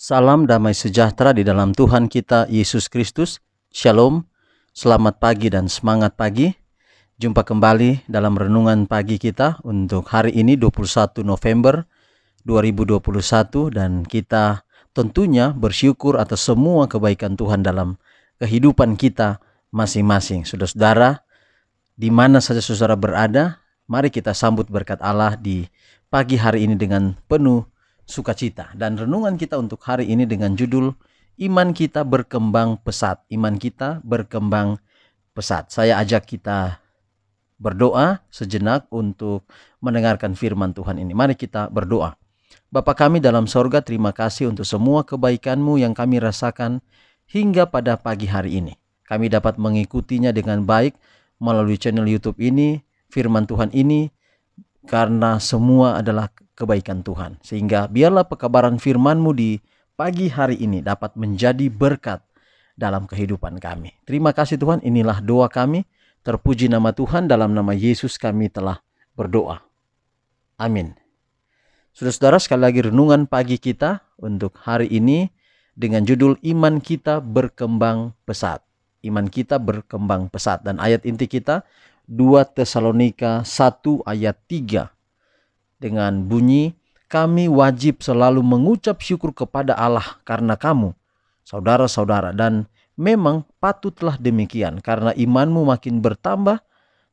Salam damai sejahtera di dalam Tuhan kita Yesus Kristus. Shalom, selamat pagi dan semangat pagi. Jumpa kembali dalam renungan pagi kita untuk hari ini 21 November 2021. Dan kita tentunya bersyukur atas semua kebaikan Tuhan dalam kehidupan kita masing-masing. Saudara-saudara, di mana saja saudara berada, mari kita sambut berkat Allah di pagi hari ini dengan penuh sukacita. Dan renungan kita untuk hari ini dengan judul Iman Kita Berkembang Pesat. Iman kita berkembang pesat. Saya ajak kita berdoa sejenak untuk mendengarkan firman Tuhan ini. Mari kita berdoa. Bapa kami dalam sorga, terima kasih untuk semua kebaikan-Mu yang kami rasakan hingga pada pagi hari ini. Kami dapat mengikutinya dengan baik melalui channel YouTube ini, firman Tuhan ini, karena semua adalah kebaikan Tuhan. Sehingga biarlah pekabaran firman-Mu di pagi hari ini dapat menjadi berkat dalam kehidupan kami. Terima kasih Tuhan, inilah doa kami. Terpuji nama Tuhan, dalam nama Yesus kami telah berdoa. Amin. Saudara-saudara, sekali lagi renungan pagi kita untuk hari ini dengan judul Iman Kita Berkembang Pesat. Iman kita berkembang pesat. Dan ayat inti kita 2 Tesalonika 1 ayat 3 dengan bunyi, kami wajib selalu mengucap syukur kepada Allah karena kamu, saudara-saudara, dan memang patutlah demikian karena imanmu makin bertambah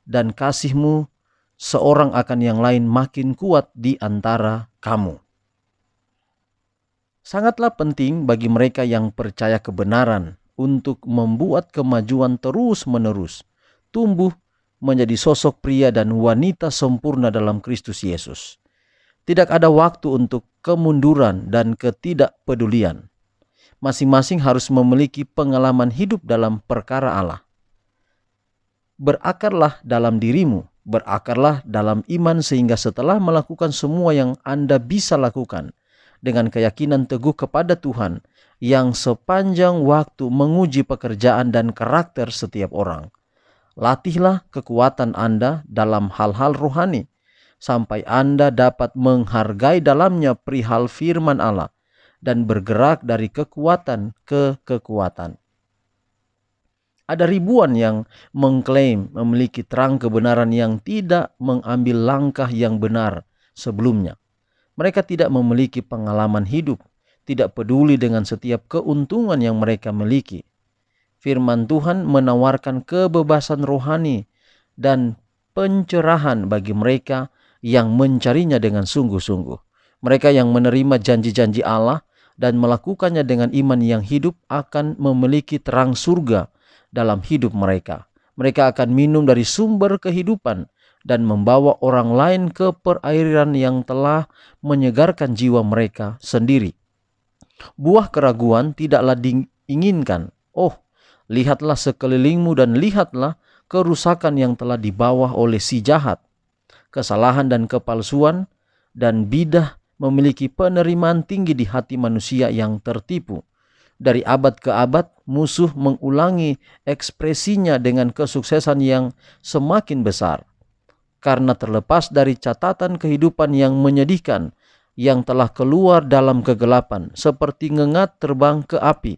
dan kasihmu seorang akan yang lain makin kuat di antara kamu. Sangatlah penting bagi mereka yang percaya kebenaran untuk membuat kemajuan terus-menerus, tumbuh menjadi sosok pria dan wanita sempurna dalam Kristus Yesus. Tidak ada waktu untuk kemunduran dan ketidakpedulian. Masing-masing harus memiliki pengalaman hidup dalam perkara Allah. Berakarlah dalam dirimu, berakarlah dalam iman sehingga setelah melakukan semua yang Anda bisa lakukan dengan keyakinan teguh kepada Tuhan yang sepanjang waktu menguji pekerjaan dan karakter setiap orang. Latihlah kekuatan Anda dalam hal-hal rohani, sampai Anda dapat menghargai dalamnya perihal firman Allah dan bergerak dari kekuatan ke kekuatan. Ada ribuan yang mengklaim memiliki terang kebenaran yang tidak mengambil langkah yang benar sebelumnya. Mereka tidak memiliki pengalaman hidup, tidak peduli dengan setiap keuntungan yang mereka miliki. Firman Tuhan menawarkan kebebasan rohani dan pencerahan bagi mereka yang mencarinya dengan sungguh-sungguh. Mereka yang menerima janji-janji Allah dan melakukannya dengan iman yang hidup akan memiliki terang surga dalam hidup mereka. Mereka akan minum dari sumber kehidupan dan membawa orang lain ke perairan yang telah menyegarkan jiwa mereka sendiri. Buah keraguan tidaklah diinginkan. Oh, lihatlah sekelilingmu dan lihatlah kerusakan yang telah dibawa oleh si jahat. Kesalahan dan kepalsuan dan bidah memiliki penerimaan tinggi di hati manusia yang tertipu. Dari abad ke abad, musuh mengulangi ekspresinya dengan kesuksesan yang semakin besar. Karena terlepas dari catatan kehidupan yang menyedihkan, yang telah keluar dalam kegelapan, seperti ngengat terbang ke api,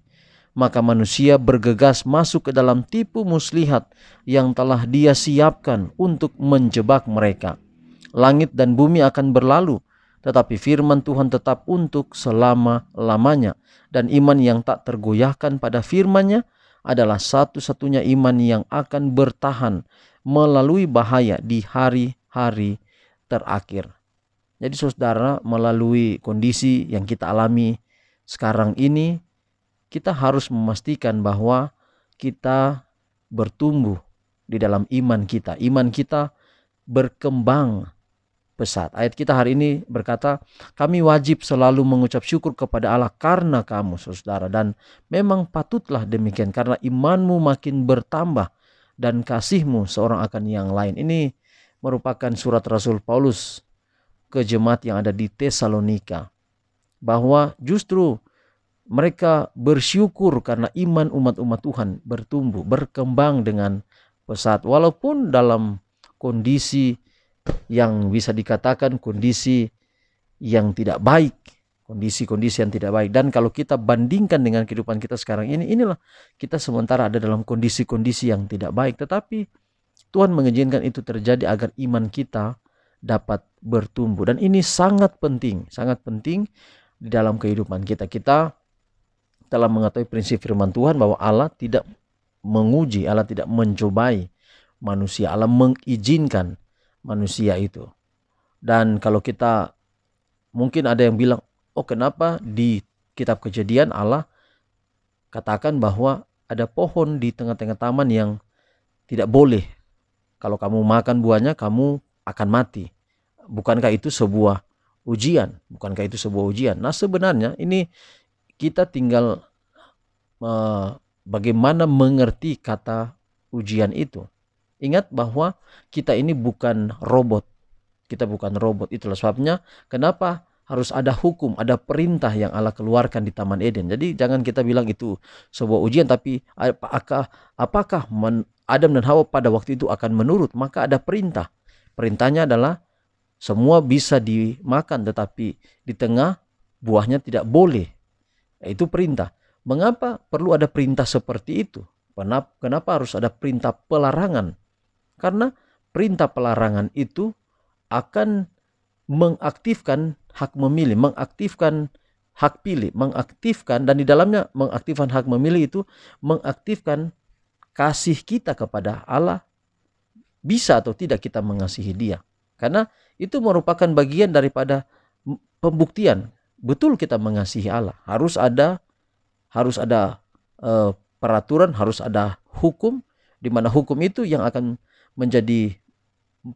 maka manusia bergegas masuk ke dalam tipu muslihat yang telah Dia siapkan untuk menjebak mereka. Langit dan bumi akan berlalu, tetapi firman Tuhan tetap untuk selama-lamanya. Dan iman yang tak tergoyahkan pada firman-Nya adalah satu-satunya iman yang akan bertahan melalui bahaya di hari-hari terakhir. Jadi saudara, melalui kondisi yang kita alami sekarang ini, kita harus memastikan bahwa kita bertumbuh di dalam iman kita. Iman kita berkembang pesat. Ayat kita hari ini berkata, kami wajib selalu mengucap syukur kepada Allah karena kamu, saudara. Dan memang patutlah demikian, karena imanmu makin bertambah dan kasihmu seorang akan yang lain. Ini merupakan surat Rasul Paulus ke jemaat yang ada di Tesalonika, bahwa justru mereka bersyukur karena iman umat-umat Tuhan bertumbuh, berkembang dengan pesat. Walaupun dalam kondisi yang bisa dikatakan kondisi yang tidak baik, kondisi-kondisi yang tidak baik. Dan kalau kita bandingkan dengan kehidupan kita sekarang ini, inilah kita sementara ada dalam kondisi-kondisi yang tidak baik. Tetapi Tuhan mengizinkan itu terjadi agar iman kita dapat bertumbuh. Dan ini sangat penting di dalam kehidupan kita. Kita telah mengetahui prinsip firman Tuhan bahwa Allah tidak menguji, Allah tidak mencobai manusia. Allah mengizinkan manusia itu. Dan kalau kita, mungkin ada yang bilang, oh kenapa di kitab Kejadian Allah katakan bahwa ada pohon di tengah-tengah taman yang tidak boleh. Kalau kamu makan buahnya, kamu akan mati. Bukankah itu sebuah ujian? Nah sebenarnya ini kita tinggal bagaimana mengerti kata ujian itu. Ingat bahwa kita ini bukan robot. Itulah sebabnya kenapa harus ada hukum, ada perintah yang Allah keluarkan di Taman Eden. Jadi jangan kita bilang itu sebuah ujian, tapi apakah Adam dan Hawa pada waktu itu akan menurut? Maka ada perintah. Perintahnya adalah semua bisa dimakan, tetapi di tengah buahnya tidak boleh. Itu perintah. Mengapa perlu ada perintah seperti itu? Kenapa harus ada perintah pelarangan? Karena perintah pelarangan itu akan mengaktifkan hak memilih, mengaktifkan hak pilih, dan di dalamnya mengaktifkan hak memilih itu mengaktifkan kasih kita kepada Allah. Bisa atau tidak kita mengasihi Dia. Karena itu merupakan bagian daripada pembuktian betul kita mengasihi Allah. Harus ada peraturan, harus ada hukum, di mana hukum itu yang akan menjadi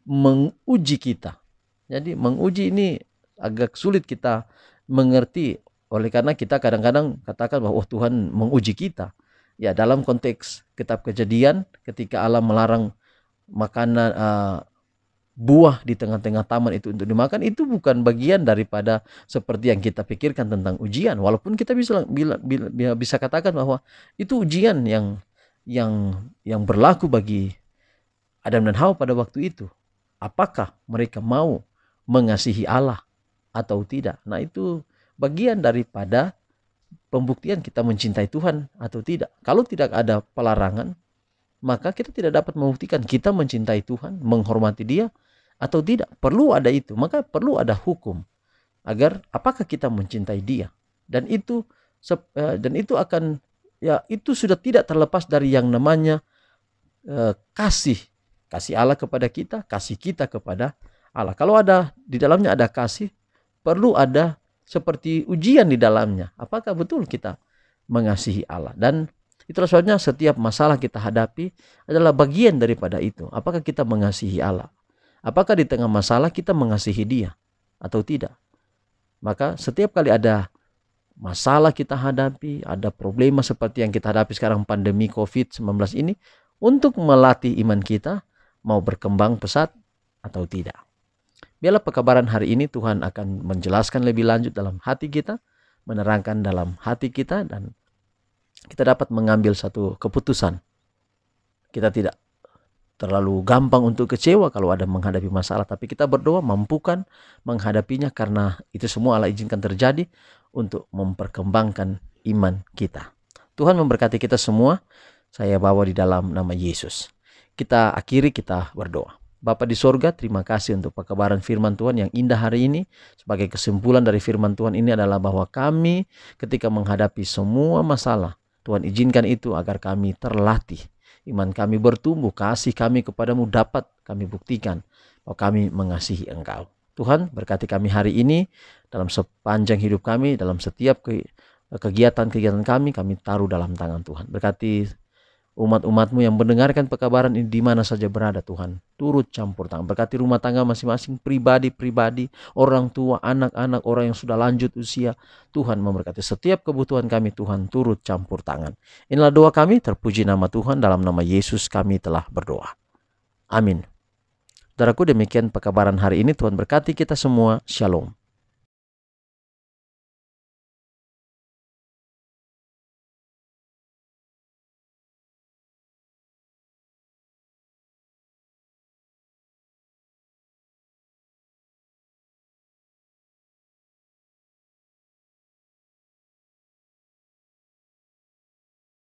menguji kita. Jadi menguji ini agak sulit kita mengerti, oleh karena kita kadang-kadang katakan bahwa Tuhan menguji kita. Ya, dalam konteks kitab Kejadian, ketika Allah melarang makanan buah di tengah-tengah taman itu untuk dimakan, itu bukan bagian daripada seperti yang kita pikirkan tentang ujian. Walaupun kita bisa katakan bahwa itu ujian yang berlaku bagi Adam dan Hawa pada waktu itu. Apakah mereka mau mengasihi Allah atau tidak? Nah, itu bagian daripada pembuktian kita mencintai Tuhan atau tidak. Kalau tidak ada pelarangan, maka kita tidak dapat membuktikan kita mencintai Tuhan, menghormati Dia atau tidak. Perlu ada itu. Maka perlu ada hukum agar apakah kita mencintai Dia. Dan itu akan, ya, itu sudah tidak terlepas dari yang namanya kasih Allah kepada kita, kasih kita kepada Allah. Kalau ada di dalamnya ada kasih, perlu ada seperti ujian di dalamnya. Apakah betul kita mengasihi Allah? Dan itulah sebabnya setiap masalah kita hadapi adalah bagian daripada itu. Apakah kita mengasihi Allah? Apakah di tengah masalah kita mengasihi Dia atau tidak? Maka setiap kali ada masalah kita hadapi, ada problema seperti yang kita hadapi sekarang, pandemi COVID-19 ini, untuk melatih iman kita, mau berkembang pesat atau tidak. Biarlah pekabaran hari ini Tuhan akan menjelaskan lebih lanjut dalam hati kita, menerangkan dalam hati kita, dan kita dapat mengambil satu keputusan. Kita tidak terlalu gampang untuk kecewa kalau ada menghadapi masalah, tapi kita berdoa mampukan menghadapinya, karena itu semua Allah izinkan terjadi untuk memperkembangkan iman kita. Tuhan memberkati kita semua. Saya bawa di dalam nama Yesus. Kita akhiri, kita berdoa. Bapa di sorga, terima kasih untuk pekabaran firman Tuhan yang indah hari ini. Sebagai kesimpulan dari firman Tuhan ini adalah bahwa kami ketika menghadapi semua masalah, Tuhan izinkan itu agar kami terlatih. Iman kami bertumbuh, kasih kami kepadamu dapat kami buktikan bahwa kami mengasihi Engkau. Tuhan berkati kami hari ini dalam sepanjang hidup kami, dalam setiap kegiatan-kegiatan kami taruh dalam tangan Tuhan. Berkati umat-umat-Mu yang mendengarkan pekabaran ini di mana saja berada, Tuhan. Turut campur tangan. Berkati rumah tangga masing-masing, pribadi-pribadi, orang tua, anak-anak, orang yang sudah lanjut usia. Tuhan memberkati setiap kebutuhan kami, Tuhan turut campur tangan. Inilah doa kami, terpuji nama Tuhan, dalam nama Yesus kami telah berdoa. Amin. Saudaraku, demikian pekabaran hari ini. Tuhan berkati kita semua. Shalom.